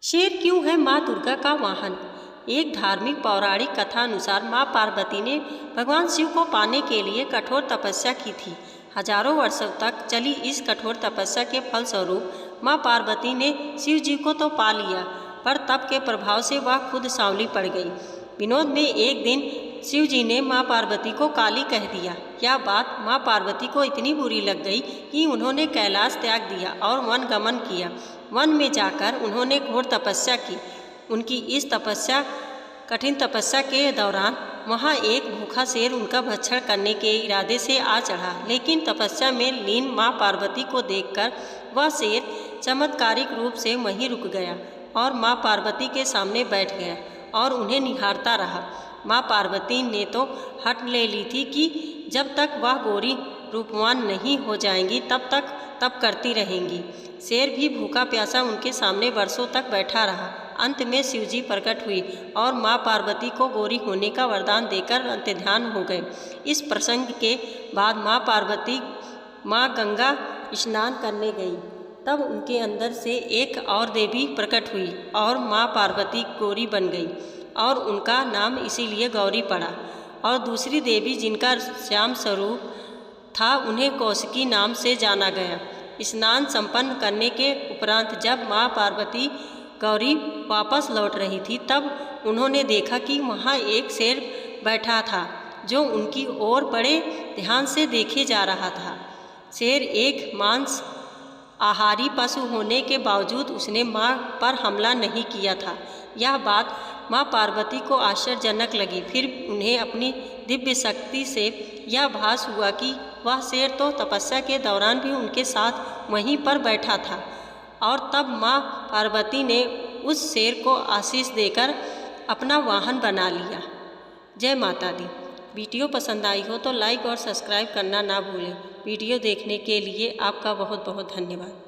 शेर क्यों है माँ दुर्गा का वाहन। एक धार्मिक पौराणिक कथा अनुसार माँ पार्वती ने भगवान शिव को पाने के लिए कठोर तपस्या की थी। हजारों वर्षों तक चली इस कठोर तपस्या के फलस्वरूप माँ पार्वती ने शिव जी को तो पा लिया, पर तप के प्रभाव से वह खुद सांवली पड़ गई। विनोद में एक दिन शिव जी ने माँ पार्वती को काली कह दिया। यह बात माँ पार्वती को इतनी बुरी लग गई कि उन्होंने कैलाश त्याग दिया और वन गमन किया। वन में जाकर उन्होंने घोर तपस्या की। उनकी इस कठिन तपस्या के दौरान वहाँ एक भूखा शेर उनका भक्षण करने के इरादे से आ चढ़ा, लेकिन तपस्या में लीन माँ पार्वती को देखकर वह शेर चमत्कारिक रूप से वहीं रुक गया और माँ पार्वती के सामने बैठ गया और उन्हें निहारता रहा। माँ पार्वती ने तो हठ ले ली थी कि जब तक वह गौरी रूपवान नहीं हो जाएंगी तब तक तप करती रहेंगी। शेर भी भूखा प्यासा उनके सामने वर्षों तक बैठा रहा। अंत में शिवजी प्रकट हुई और माँ पार्वती को गौरी होने का वरदान देकर अंतर्ध्यान हो गए। इस प्रसंग के बाद माँ पार्वती माँ गंगा स्नान करने गई। तब उनके अंदर से एक और देवी प्रकट हुई और माँ पार्वती गौरी बन गई और उनका नाम इसीलिए गौरी पड़ा। और दूसरी देवी जिनका श्याम स्वरूप था उन्हें कौशिकी नाम से जाना गया। स्नान संपन्न करने के उपरांत जब माँ पार्वती गौरी वापस लौट रही थी तब उन्होंने देखा कि वहाँ एक शेर बैठा था जो उनकी ओर बड़े ध्यान से देखे जा रहा था। शेर एक मांस आहारी पशु होने के बावजूद उसने माँ पर हमला नहीं किया था। यह बात माँ पार्वती को आश्चर्यजनक लगी। फिर उन्हें अपनी दिव्य शक्ति से यह भास हुआ कि वह शेर तो तपस्या के दौरान भी उनके साथ वहीं पर बैठा था और तब माँ पार्वती ने उस शेर को आशीष देकर अपना वाहन बना लिया। जय माता दी। वीडियो पसंद आई हो तो लाइक और सब्सक्राइब करना ना भूलें। वीडियो देखने के लिए आपका बहुत बहुत धन्यवाद।